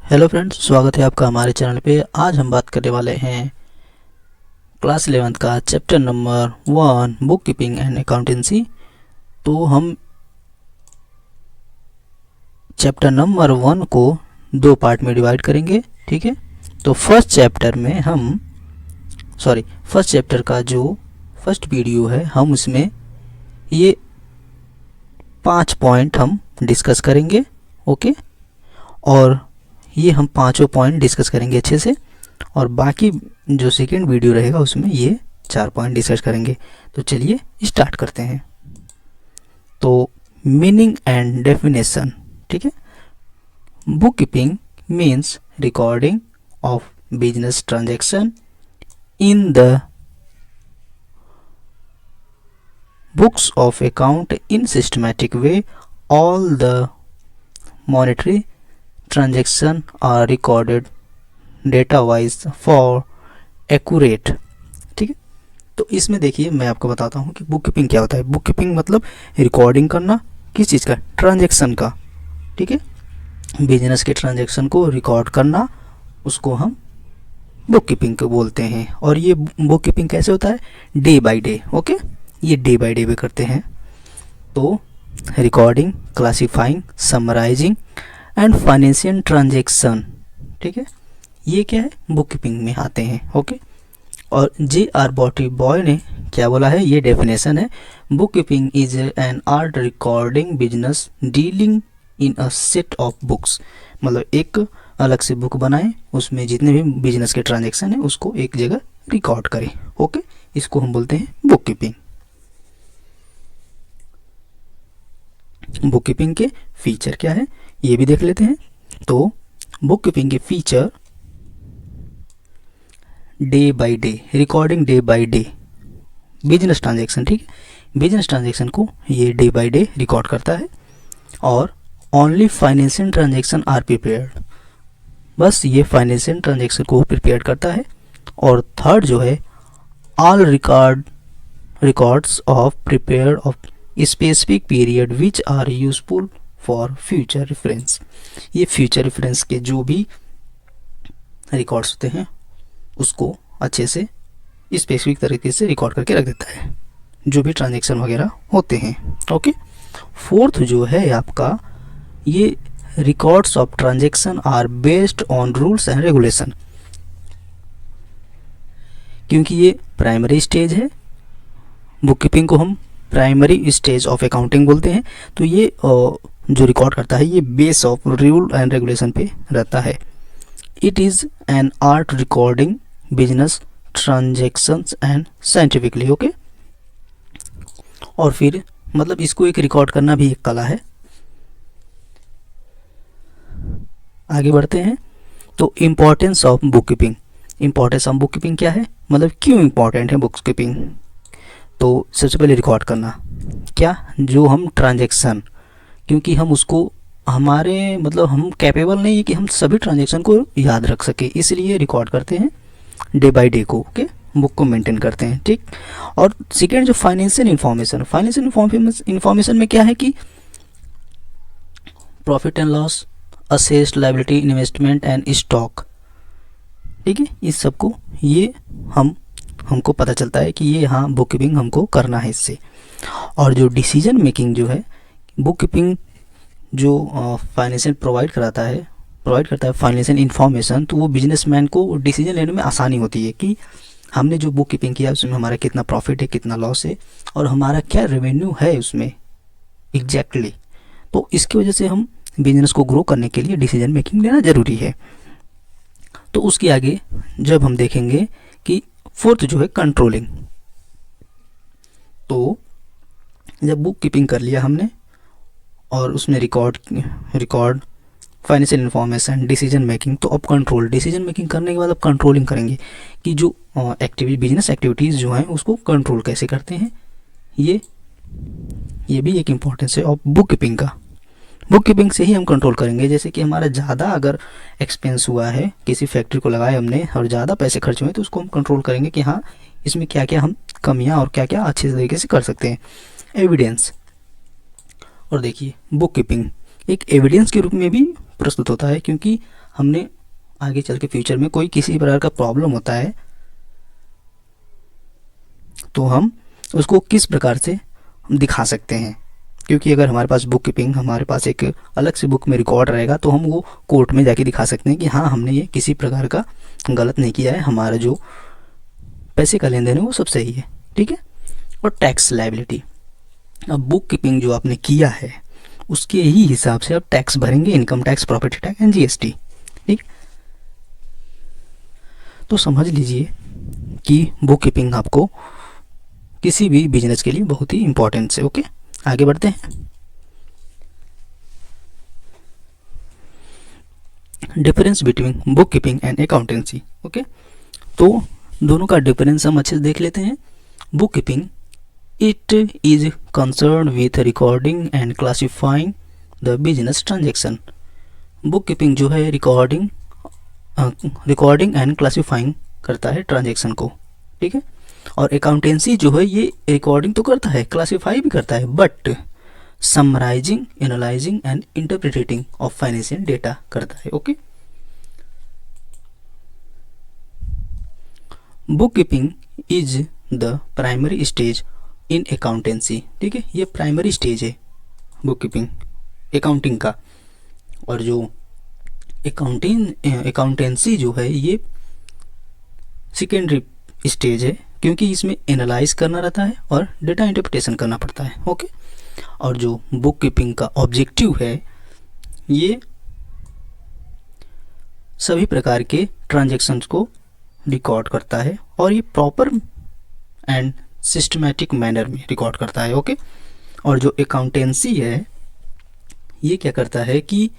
Hello friends, स्वागत है आपका हमारे चैनल पे। आज हम बात करने वाले हैं क्लास 11th का chapter number 1 book keeping and accountancy. तो हम चैप्टर नंबर 1 को दो पार्ट में डिवाइड करेंगे, ठीक है। तो फर्स्ट चैप्टर का जो फर्स्ट वीडियो है, हम उसमें ये 5 पॉइंट हम डिस्कस करेंगे, ओके। और ये हम पांचों पॉइंट डिस्कस करेंगे अच्छे से, और बाकी जो सेकेंड वीडियो रहेगा उसमें ये 4 पॉइंट डिस्कस करेंगे। तो चलिए स्टार्ट करते हैं। तो मीनिंग एंड डेफिनेशन, ठीक है। Book keeping means recording of business transaction in the books of account in systematic way. All the monetary transaction are recorded data wise for accurate, ठीक है। तो इसमें देखिए, मैं आपको बताता हूँ कि बुक कीपिंग क्या होता है। बुक कीपिंग मतलब रिकॉर्डिंग करना, किस चीज़ का? ट्रांजैक्शन का, ठीक है। बिजनेस के ट्रांजैक्शन को रिकॉर्ड करना, उसको हम बुक कीपिंग को बोलते हैं। और ये बुक कीपिंग कैसे होता है? Day by day, okay. ये डे बाय डे पे करते हैं। तो recording, classifying, summarising and financial transaction, ठीक है, ये क्या है? बुक कीपिंग में आते हैं, ओके। और J.R. बॉटी बॉय ने क्या बोला है? ये डेफिनेशन है, book keeping is an art recording business dealing in a set of books. मतलब एक अलग से बुक बनाए, उसमें जितने भी बिजनेस के ट्रांजैक्शन है उसको एक जगह रिकॉर्ड करें, ओके। इसको हम बोलते हैं बुक कीपिंग। बुक कीपिंग के फीचर क्या है ये भी देख लेते हैं। तो बुक कीपिंग के feature, day by day recording, day by day business transaction, ठीक है। बिजनेस ट्रांजैक्शन को ये डे बाय डे रिकॉर्ड करता है। और only financial transaction are prepared, बस ये फाइनेंशियल ट्रांजैक्शन को प्रिपेयर करता है। और थर्ड जो है, all records of prepared of specific period which are useful for future reference. ये फ्यूचर रेफरेंस के जो भी रिकॉर्ड्स होते हैं उसको अच्छे से स्पेसिफिक तरीके से रिकॉर्ड करके रख देता है, जो भी ट्रांजैक्शन वगैरह होते हैं, ओके। फोर्थ जो है आपका, ये records of transaction are based on rules and regulation. क्योंकि ये प्राइमरी स्टेज है, बुक कीपिंग को हम प्राइमरी स्टेज ऑफ अकाउंटिंग बोलते हैं। तो ये जो रिकॉर्ड करता है ये base of rule and regulation पे रहता है। It is an art recording business transactions and scientifically, okay. और फिर मतलब इसको एक रिकॉर्ड करना भी एक कला है। आगे बढ़ते हैं। तो importance of book keeping, importance of book keeping क्या है, मतलब क्यों इम्पोर्टेंट है बुक कीपिंग। तो सबसे पहले रिकॉर्ड करना, क्या? जो हम ट्रांजैक्शन, क्योंकि हम उसको हमारे मतलब हम कैपेबल नहीं है कि हम सभी ट्रांजैक्शन को याद रख सके, इसलिए रिकॉर्ड करते हैं डे बाय डे को, ओके। बुक को मेंटेन करते हैं, ठीक। और सेकेंड जो फाइनेंशियल इंफॉर्मेशन, इंफॉर्मेशन में क्या है कि profit and loss, asset, liability, investment and stock, ठीक है। इस सबको ये हमको पता चलता है कि ये हाँ बुक कीपिंग हमको करना है इससे। और जो डिसीजन मेकिंग जो है, बुक कीपिंग जो फाइनेंशियल प्रोवाइड करता है फाइनेंशियल इंफॉर्मेशन, तो वो बिजनेसमैन को डिसीजन लेने में आसानी होती है कि हमने जो बुक कीपिंग किया उसमें हमारा कितना प्रॉफिट है, कितना लॉस है, और हमारा क्या रेवेन्यू है उसमें एग्जैक्टली। तो इसकी वजह से हम बिजनेस को ग्रो करने के लिए डिसीजन मेकिंग लेना ज़रूरी है। तो उसके आगे जब हम देखेंगे कि फोर्थ जो है कंट्रोलिंग। तो जब बुक कीपिंग कर लिया हमने और उसमें record financial information, decision making, तो अब कंट्रोल, डिसीजन मेकिंग करने के बाद अब कंट्रोलिंग करेंगे कि जो बिजनेस एक्टिविटीज़ जो हैं उसको कंट्रोल कैसे करते हैं। ये भी एक इम्पोर्टेंस है ऑफ बुक कीपिंग का। बुक कीपिंग से ही हम कंट्रोल करेंगे। जैसे कि हमारा ज़्यादा अगर एक्सपेंस हुआ है, किसी फैक्ट्री को लगाए हमने और ज़्यादा पैसे खर्च हुए, तो उसको हम कंट्रोल करेंगे कि हाँ इसमें क्या क्या हम कमियाँ और क्या क्या अच्छे तरीके से कर सकते हैं। एविडेंस, और देखिए बुक कीपिंग एक एविडेंस के रूप में भी प्रस्तुत होता है, क्योंकि हमने आगे चल के फ्यूचर में कोई किसी प्रकार का प्रॉब्लम होता है तो हम उसको किस प्रकार से हम दिखा सकते हैं, क्योंकि अगर हमारे पास बुक कीपिंग, हमारे पास एक अलग से बुक में रिकॉर्ड रहेगा तो हम वो कोर्ट में जाके दिखा सकते हैं कि हाँ हमने ये किसी प्रकार का गलत नहीं किया है, हमारा जो पैसे का लेन देन है वो सब सही है, ठीक है। और टैक्स लायबिलिटी, अब बुक कीपिंग जो आपने किया है उसके ही हिसाब से आप टैक्स भरेंगे, income tax, property tax and GST, ठीक। तो समझ लीजिए कि बुक कीपिंग आपको किसी भी बिजनेस के लिए बहुत ही इंपॉर्टेंट है। ओके, आगे बढ़ते हैं। Difference between book keeping and accountancy. Okay, तो दोनों का डिफरेंस हम अच्छे से देख लेते हैं। Book keeping, it is concern with recording and classifying the business transaction. Book keeping जो है रिकॉर्डिंग एंड क्लासिफाइंग करता है ट्रांजेक्शन को, ठीक है। और अकाउंटेंसी जो है ये रिकॉर्डिंग तो करता है, क्लासिफाई भी करता है, but summarising, analysing and interpreting of financial data करता है। Okay, book keeping is the primary stage in accountancy, ठीक है। ये प्राइमरी स्टेज है बुक कीपिंग अकाउंटिंग का, और जो अकाउंटेंसी जो है ये सेकेंडरी स्टेज है, क्योंकि इसमें एनालाइज करना रहता है और डेटा इंटरप्रिटेशन करना पड़ता है। ओके, और जो बुक कीपिंग का ऑब्जेक्टिव है ये सभी प्रकार के ट्रांजैक्शंस को रिकॉर्ड करता है और ये प्रॉपर एंड सिस्टमैटिक मैनर में रिकॉर्ड करता है। ओके, और जो अकाउंटेंसी है ये क्या करता है कि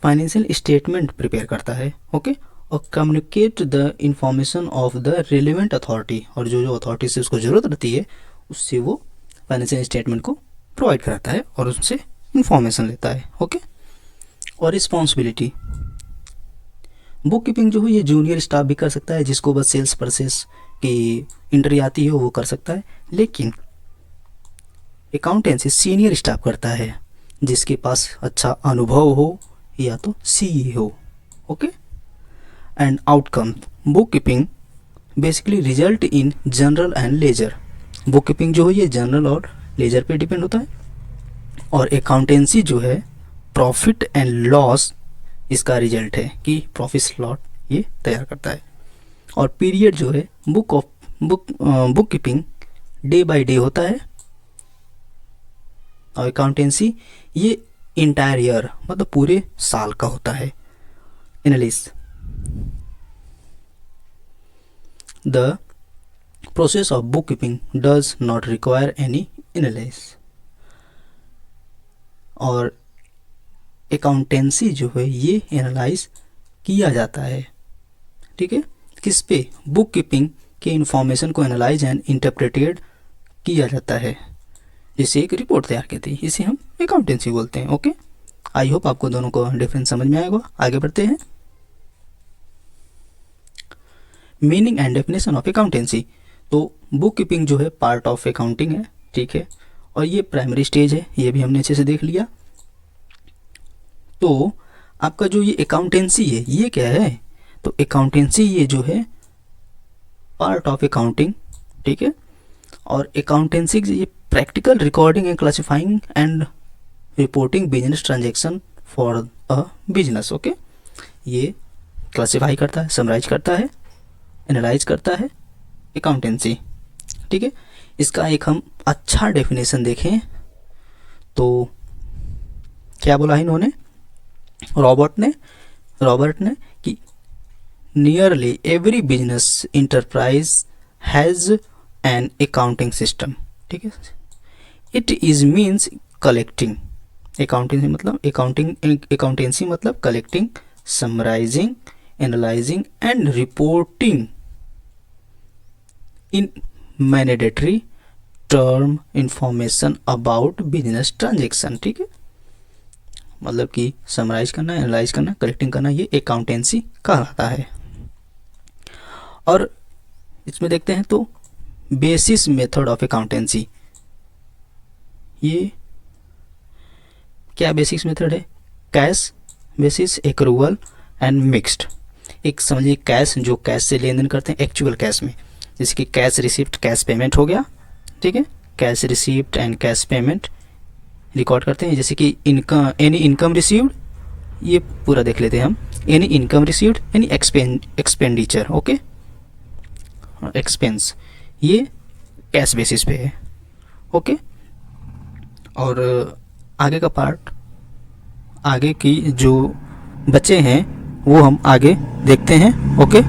फाइनेंशियल स्टेटमेंट प्रिपेयर करता है। ओके, और communicate the information of the relevant authority, और जो जो अथॉरिटी से उसको ज़रूरत रहती है उससे वो फाइनेंशियल स्टेटमेंट को प्रोवाइड कराता है और उससे इंफॉर्मेशन लेता है। ओके, और रिस्पॉन्सिबिलिटी, बुक कीपिंग जो है ये जूनियर स्टाफ भी कर सकता है, जिसको बस सेल्स परचेस की एंट्री आती है वो कर सकता है, लेकिन अकाउंटेंसी सीनियर स्टाफ करता है जिसके पास अच्छा अनुभव हो या तो सीए हो। Okay, and outcome, book keeping basically result in journal and ledger. Book keeping जो है ये जनरल और लेजर पे डिपेंड होता है, और अकाउंटेंसी जो है प्रॉफिट एंड लॉस इसका रिजल्ट है कि प्रॉफिट लॉस ये तैयार करता है। और पीरियड जो है book keeping day by day होता है, और अकाउंटेंसी ये इंटायर ईयर मतलब पूरे साल का होता है। Analysis, the process of book keeping does not require any analysis, और अकाउंटेंसी जो है ये एनालाइज किया जाता है, ठीक है। किस पे? बुक कीपिंग के इंफॉर्मेशन को एनालाइज एंड इंटरप्रेटेड किया जाता है, जिससे एक रिपोर्ट तैयार की थी, इसे हम अकाउंटेंसी बोलते हैं। ओके, आई होप आपको दोनों को डिफरेंस समझ में आएगा। आगे बढ़ते हैं। Meaning and definition of accountancy, तो बुक कीपिंग जो है पार्ट ऑफ अकाउंटिंग है, ठीक है, और ये प्राइमरी स्टेज है, ये भी हमने अच्छे से देख लिया। तो आपका जो ये अकाउंटेंसी है ये क्या है? तो अकाउंटेंसी ये जो है पार्ट ऑफ अकाउंटिंग, ठीक है, और अकाउंटेंसी ये practical recording and classifying and reporting business transaction for a business. Okay, ये क्लासिफाई करता है, समराइज करता है, एनालाइज करता है अकाउंटेंसी, ठीक है। इसका एक हम अच्छा डेफिनेशन देखें तो क्या बोला है इन्होंने, रॉबर्ट ने कि nearly every business enterprise has an accounting system, ठीक है। It is means collecting, accountancy मतलब collecting, summarising, analysing and reporting in mandatory term information about business transaction, ठीक है। मतलब कि समराइज करना, एनालाइज करना, कलेक्टिंग करना, ये अकाउंटेंसी कहलाता है। और इसमें देखते हैं तो बेसिस मेथड ऑफ अकाउंटेंसी, ये क्या बेसिक्स मेथड है? Cash basis, accrual and mixed. एक समझिए कैश, जो कैश से लेन देन करते हैं एक्चुअल कैश में, जैसे कि कैश रिसिप्ट, कैश पेमेंट हो गया, ठीक है, cash receipt and cash payment record करते हैं। जैसे कि इनकम, एनी इनकम रिसीव्ड, ये पूरा देख लेते हैं हम। Any income received, any expenditure, okay, expense, ये कैश बेसिस पे है, ओके। और आगे का पार्ट, आगे की जो बचे हैं वो हम आगे देखते हैं, ओके।